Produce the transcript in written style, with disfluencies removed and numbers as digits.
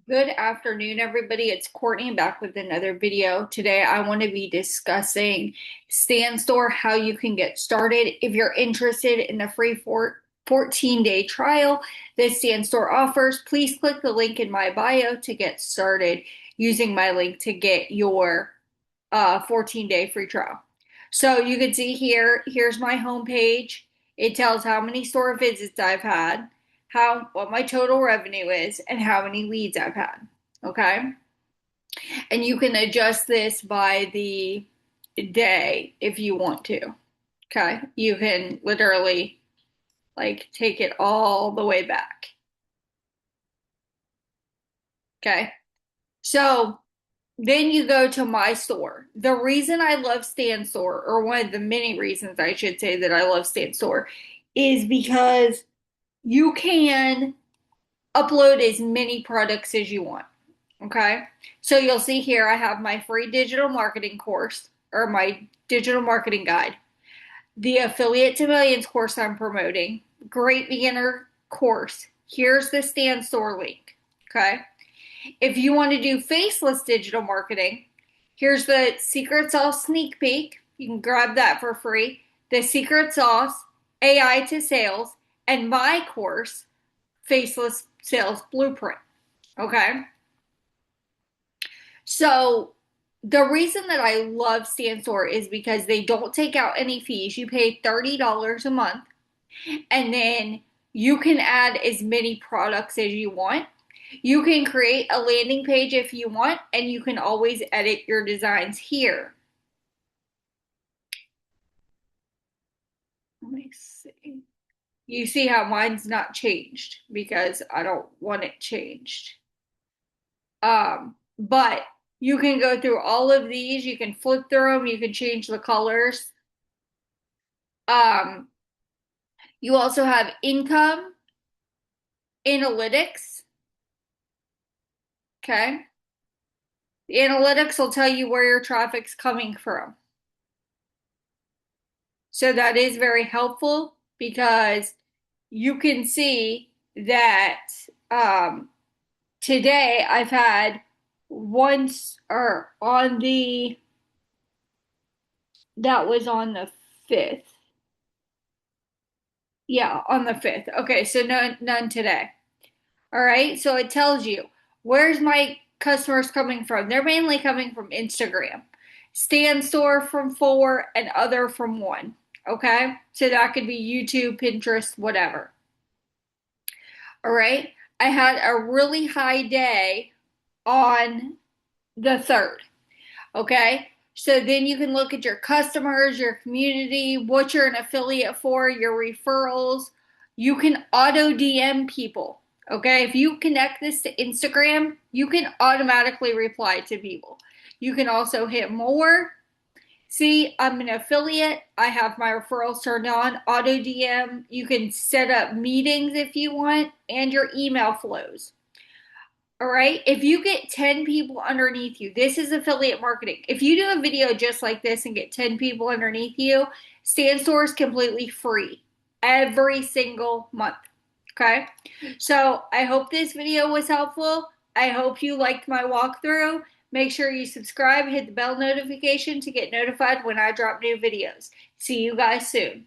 Good afternoon, everybody. It's Courtney back with another video. Today, I want to be discussing Stan Store, how you can get started. If you're interested in the free 14-day trial that Stan Store offers, please click the link in my bio to get started using my link to get your 14-day free trial. So you can see here's my homepage. It tells how many store visits I've had, what my total revenue is, and how many leads I've had. Okay. And you can adjust this by the day if you want to. Okay. You can literally like take it all the way back. Okay. So then you go to my store. The reason I love Stan Store, or one of the many reasons I should say that I love Stan Store, is because you can upload as many products as you want. Okay. So you'll see here I have my free digital marketing course or my digital marketing guide, the Affiliate to Millions course I'm promoting, great beginner course. Here's the Stan Store link. Okay. If you want to do faceless digital marketing, here's the Secret Sauce sneak peek. You can grab that for free. The Secret Sauce AI to Sales and my course, Faceless Sales Blueprint. Okay. So the reason that I love Stan Store is because they don't take out any fees. You pay $30 a month, and then you can add as many products as you want. You can create a landing page if you want, and you can always edit your designs here. Let me see. You see how mine's not changed because I don't want it changed. But you can go through all of these. You can flip through them. You can change the colors. Um, you also have income analytics. Okay. The analytics will tell you where your traffic's coming from. So that is very helpful because you can see that today I've had once or on the that was on the 5th. Yeah, on the 5th. Okay, so none today. All right, so it tells you where's my customers coming from. They're mainly coming from Instagram, Stan Store from 4, and other from 1. Okay, so that could be YouTube, Pinterest, whatever. All right, I had a really high day on the 3rd. Okay, so then you can look at your customers, your community, what you're an affiliate for, your referrals. You can auto DM people. Okay, if you connect this to Instagram, you can automatically reply to people. You can also hit more. See, I'm an affiliate. I have my referrals turned on, auto DM. You can set up meetings if you want, and your email flows. All right. If you get 10 people underneath you, this is affiliate marketing. If you do a video just like this and get 10 people underneath you, Stan Store is completely free every single month. Okay. So I hope this video was helpful. I hope you liked my walkthrough. Make sure you subscribe, hit the bell notification to get notified when I drop new videos. See you guys soon.